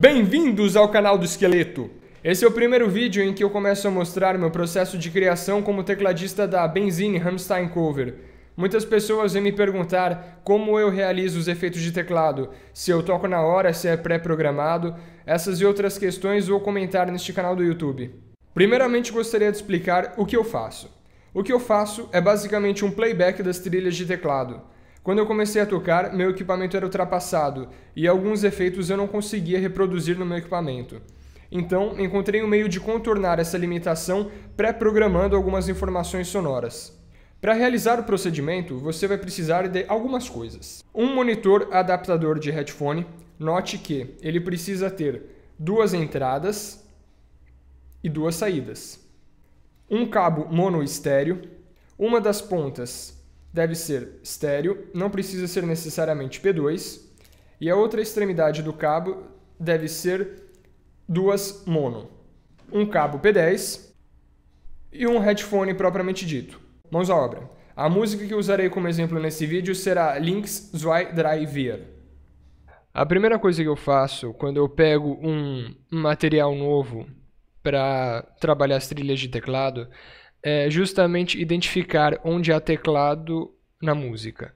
Bem-vindos ao canal do Esqueleto! Esse é o primeiro vídeo em que eu começo a mostrar meu processo de criação como tecladista da Benzine Rammstein Cover. Muitas pessoas vêm me perguntar como eu realizo os efeitos de teclado, se eu toco na hora, se é pré-programado, essas e outras questões vou comentar neste canal do YouTube. Primeiramente gostaria de explicar o que eu faço. O que eu faço é basicamente um playback das trilhas de teclado. Quando eu comecei a tocar, meu equipamento era ultrapassado e alguns efeitos eu não conseguia reproduzir no meu equipamento. Então, encontrei um meio de contornar essa limitação pré-programando algumas informações sonoras. Para realizar o procedimento, você vai precisar de algumas coisas. Um monitor adaptador de headphone. Note que ele precisa ter duas entradas e duas saídas. Um cabo mono estéreo. Uma das pontas deve ser estéreo, não precisa ser necessariamente P2, e a outra extremidade do cabo deve ser duas mono. Um cabo P10 e um headphone propriamente dito. Mãos à obra. A música que usarei como exemplo nesse vídeo será Links zwei drei vier. A primeira coisa que eu faço quando eu pego um material novo para trabalhar as trilhas de teclado é justamente identificar onde há teclado na música.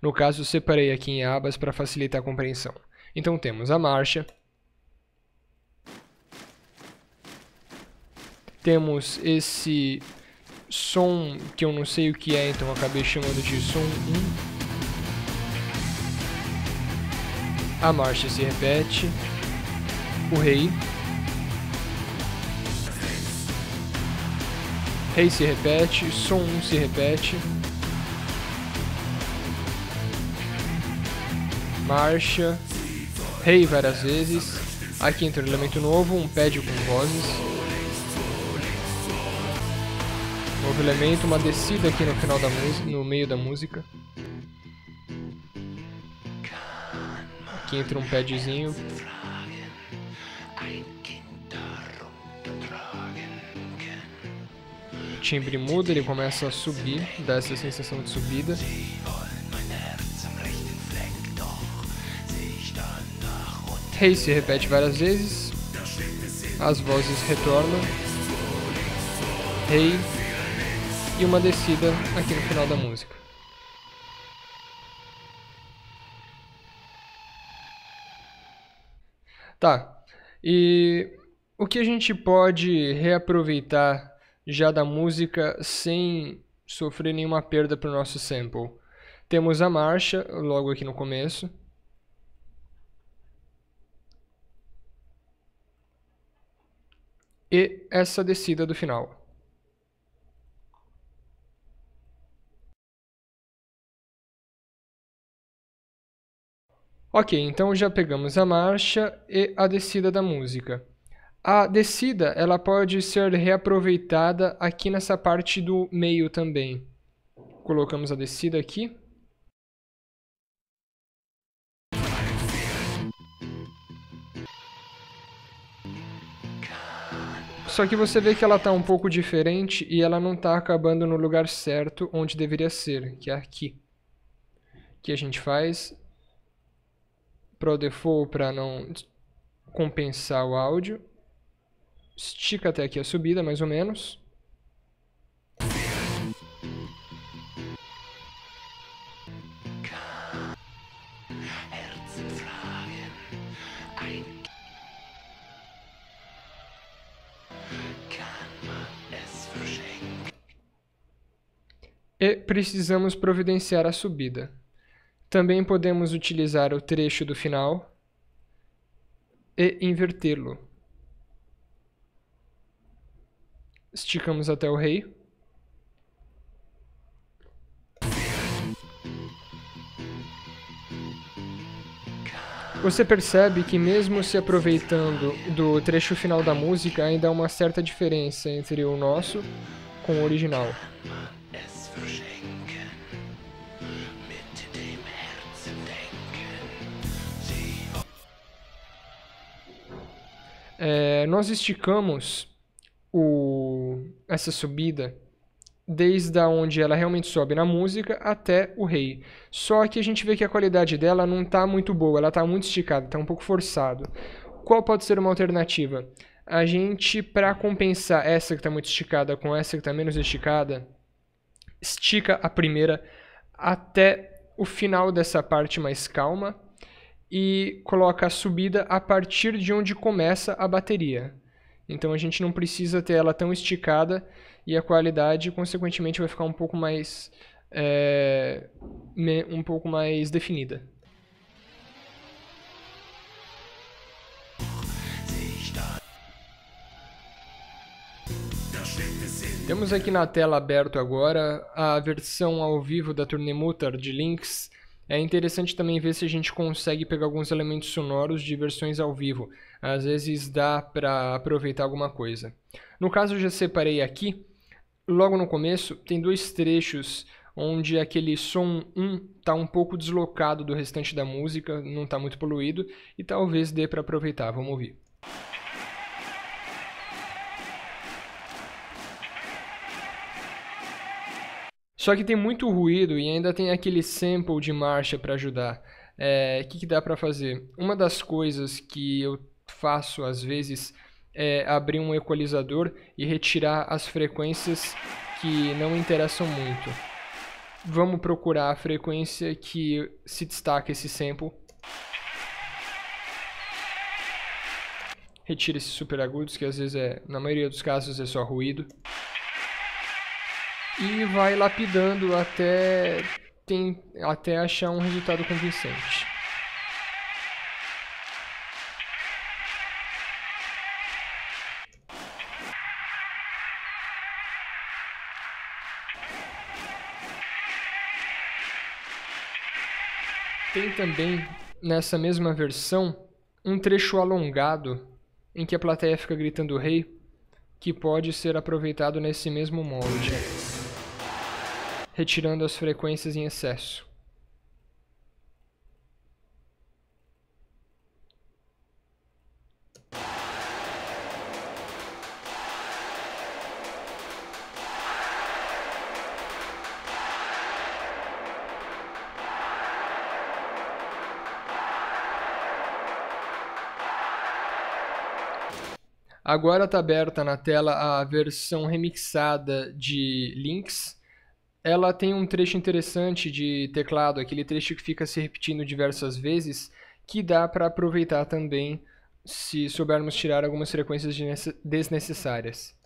No caso, separei aqui em abas para facilitar a compreensão. Então temos a marcha, temos esse som que eu não sei o que é, então acabei chamando de som 1. A marcha se repete, o rei. Rei se repete, som 1 se repete, marcha, rei várias vezes, aqui entra um elemento novo, um pad com vozes, novo elemento, uma descida aqui no final da música, no meio da música, aqui entra um padzinho, o timbre muda, ele começa a subir, dá essa sensação de subida. Rei se repete várias vezes, as vozes retornam, rei e uma descida aqui no final da música. Tá, e o que a gente pode reaproveitar já da música sem sofrer nenhuma perda para o nosso sample? Temos a marcha, logo aqui no começo. E essa descida do final. Ok, então já pegamos a marcha e a descida da música. A descida ela pode ser reaproveitada aqui nessa parte do meio também. Colocamos a descida aqui. Só que você vê que ela está um pouco diferente e ela não está acabando no lugar certo onde deveria ser, que é aqui. Que a gente faz Pro Default para não compensar o áudio. Estica até aqui a subida, mais ou menos. E precisamos providenciar a subida. Também podemos utilizar o trecho do final e invertê-lo. Esticamos até o rei. Você percebe que mesmo se aproveitando do trecho final da música, ainda há uma certa diferença entre o nosso com o original. Nós esticamos essa subida desde onde ela realmente sobe na música até o rei. Só que a gente vê que a qualidade dela não está muito boa, ela está muito esticada, está um pouco forçado. qual pode ser uma alternativa? A gente, para compensar essa que está muito esticada com essa que está menos esticada, estica a primeira até o final dessa parte mais calma e coloca a subida a partir de onde começa a bateria. Então a gente não precisa ter ela tão esticada e a qualidade, consequentemente, vai ficar um pouco mais definida. Temos aqui na tela aberto agora a versão ao vivo da turnê Mutard de Lynx. É interessante também ver se a gente consegue pegar alguns elementos sonoros de versões ao vivo. Às vezes dá para aproveitar alguma coisa. No caso, eu já separei aqui. Logo no começo, tem dois trechos onde aquele som 1 está um pouco deslocado do restante da música, não está muito poluído, e talvez dê para aproveitar. Vamos ouvir. Só que tem muito ruído e ainda tem aquele sample de marcha para ajudar. O que dá para fazer? Uma das coisas que eu faço às vezes é abrir um equalizador e retirar as frequências que não interessam muito. Vamos procurar a frequência que se destaca esse sample. Retira esses super agudos, que às vezes na maioria dos casos é só ruído. E vai lapidando até achar um resultado convincente. Tem também, nessa mesma versão, um trecho alongado em que a plateia fica gritando rei, que pode ser aproveitado nesse mesmo molde, retirando as frequências em excesso. Agora está aberta na tela a versão remixada de Lynx. Ela tem um trecho interessante de teclado, aquele trecho que fica se repetindo diversas vezes, que dá para aproveitar também se soubermos tirar algumas frequências desnecessárias.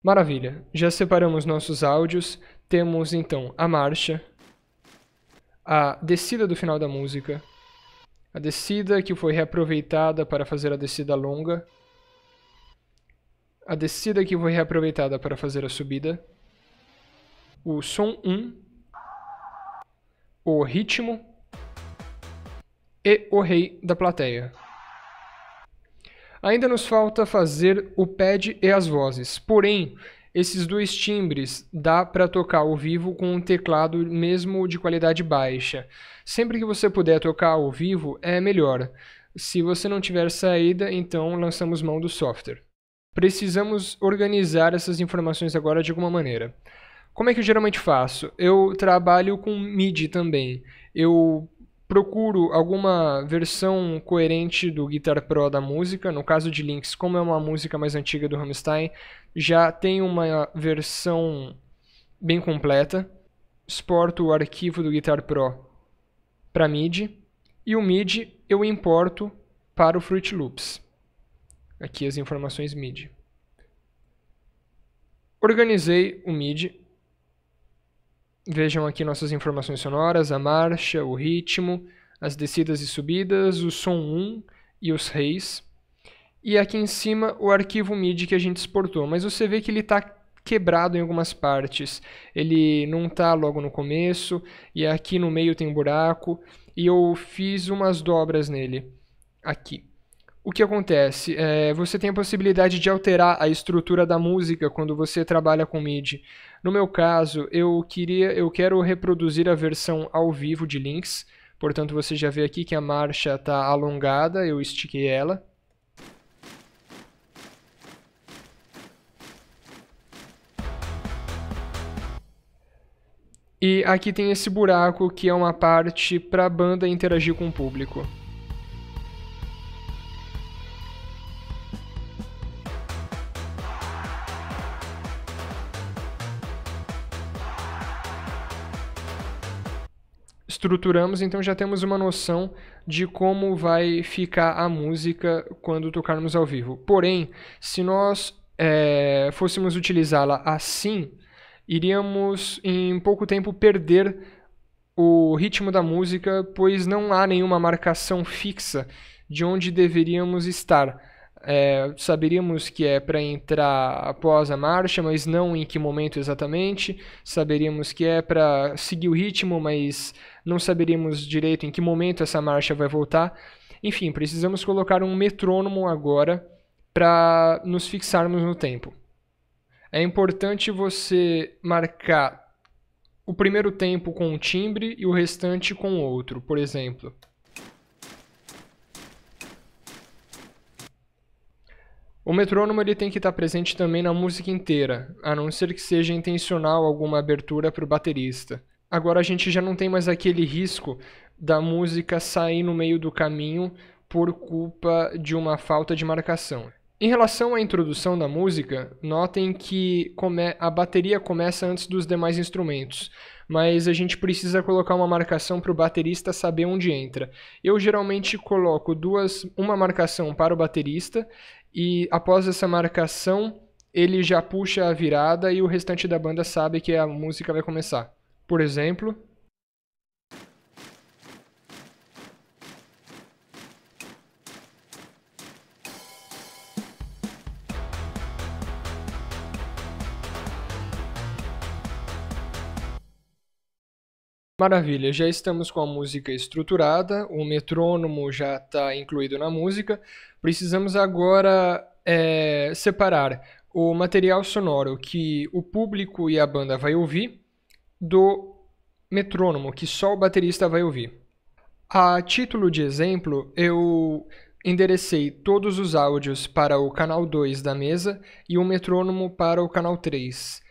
Maravilha, já separamos nossos áudios, temos então a marcha, a descida do final da música, a descida que foi reaproveitada para fazer a descida longa, a descida que foi reaproveitada para fazer a subida, o som 1, o ritmo e o rei da plateia. Ainda nos falta fazer o pad e as vozes, porém, esses dois timbres dá para tocar ao vivo com um teclado mesmo de qualidade baixa. Sempre que você puder tocar ao vivo, é melhor. Se você não tiver saída, então lançamos mão do software. Precisamos organizar essas informações agora de alguma maneira. Como é que eu geralmente faço? Eu trabalho com MIDI também. Eu procuro alguma versão coerente do Guitar Pro da música. No caso de Lynx, como é uma música mais antiga do Rammstein, já tem uma versão bem completa. Exporto o arquivo do Guitar Pro para MIDI. E o MIDI eu importo para o Fruity Loops. Aqui as informações MIDI. Organizei o MIDI. Vejam aqui nossas informações sonoras, a marcha, o ritmo, as descidas e subidas, o som 1 e os reis. E aqui em cima o arquivo MIDI que a gente exportou. Mas você vê que ele está quebrado em algumas partes. Ele não está logo no começo, e aqui no meio tem um buraco. E eu fiz umas dobras nele, aqui. O que acontece? Você tem a possibilidade de alterar a estrutura da música quando você trabalha com MIDI. No meu caso, eu quero reproduzir a versão ao vivo de Lynx. Portanto, você já vê aqui que a marcha está alongada, eu estiquei ela. E aqui tem esse buraco que é uma parte para a banda interagir com o público. Estruturamos, então já temos uma noção de como vai ficar a música quando tocarmos ao vivo. Porém, se nós fôssemos utilizá-la assim, iríamos em pouco tempo perder o ritmo da música, pois não há nenhuma marcação fixa de onde deveríamos estar. Saberíamos que é para entrar após a marcha, mas não em que momento exatamente. Saberíamos que é para seguir o ritmo, mas não saberíamos direito em que momento essa marcha vai voltar. Enfim, precisamos colocar um metrônomo agora para nos fixarmos no tempo. É importante você marcar o primeiro tempo com um timbre e o restante com outro, por exemplo. O metrônomo ele tem que estar presente também na música inteira, a não ser que seja intencional alguma abertura para o baterista. Agora a gente já não tem mais aquele risco da música sair no meio do caminho por culpa de uma falta de marcação. Em relação à introdução da música, notem que a bateria começa antes dos demais instrumentos, mas a gente precisa colocar uma marcação para o baterista saber onde entra. Eu geralmente coloco uma marcação para o baterista e após essa marcação ele já puxa a virada e o restante da banda sabe que a música vai começar. Por exemplo... Maravilha, já estamos com a música estruturada, o metrônomo já está incluído na música. Precisamos agora separar o material sonoro que o público e a banda vai ouvir do metrônomo que só o baterista vai ouvir. A título de exemplo, eu enderecei todos os áudios para o canal 2 da mesa e o metrônomo para o canal 3.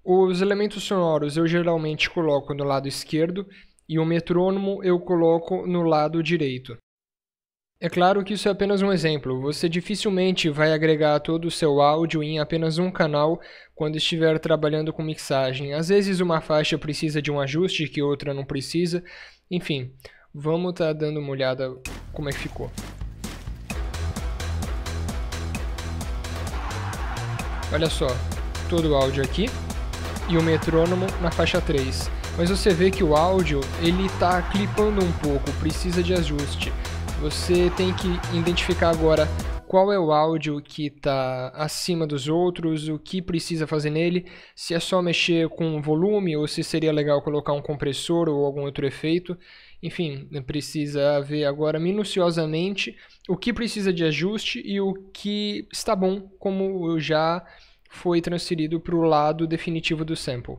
Os elementos sonoros eu geralmente coloco no lado esquerdo e o metrônomo eu coloco no lado direito. É claro que isso é apenas um exemplo, você dificilmente vai agregar todo o seu áudio em apenas um canal quando estiver trabalhando com mixagem. Às vezes uma faixa precisa de um ajuste que outra não precisa, enfim, vamos estar dando uma olhada como é que ficou. Olha só, todo o áudio aqui. E o metrônomo na faixa 3. Mas você vê que o áudio ele está clipando um pouco, precisa de ajuste. Você tem que identificar agora qual é o áudio que está acima dos outros, o que precisa fazer nele, se é só mexer com o volume ou se seria legal colocar um compressor ou algum outro efeito. Enfim, precisa ver agora minuciosamente o que precisa de ajuste e o que está bom, como já foi transferido para o lado definitivo do sample.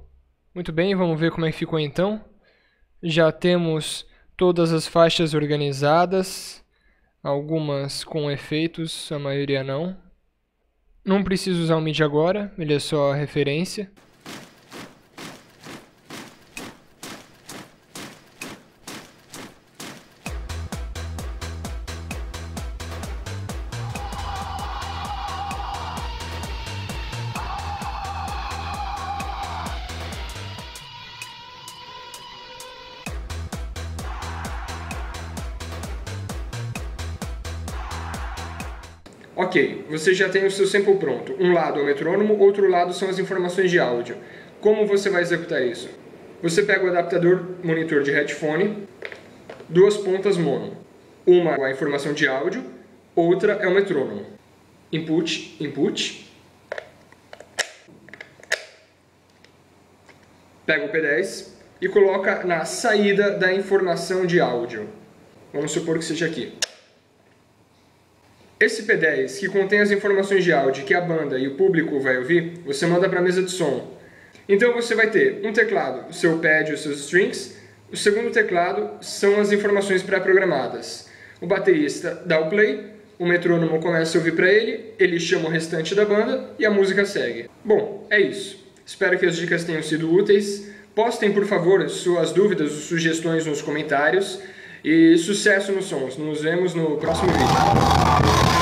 Muito bem, vamos ver como é que ficou então. Já temos todas as faixas organizadas, algumas com efeitos, a maioria não. Não preciso usar o MIDI agora, ele é só referência. Ok, você já tem o seu sample pronto. Um lado é o metrônomo, outro lado são as informações de áudio. Como você vai executar isso? Você pega o adaptador monitor de headphone, duas pontas mono. Uma é a informação de áudio, outra é o metrônomo. Input, input. Pega o P10 e coloca na saída da informação de áudio. Vamos supor que seja aqui. Esse P10, que contém as informações de áudio que a banda e o público vai ouvir, você manda para a mesa de som. Então você vai ter um teclado, o seu pad e os seus strings. O segundo teclado são as informações pré-programadas. O baterista dá o play, o metrônomo começa a ouvir para ele, ele chama o restante da banda e a música segue. Bom, é isso. Espero que as dicas tenham sido úteis. Postem, por favor, suas dúvidas ou sugestões nos comentários. E sucesso nos sons. Nos vemos no próximo vídeo.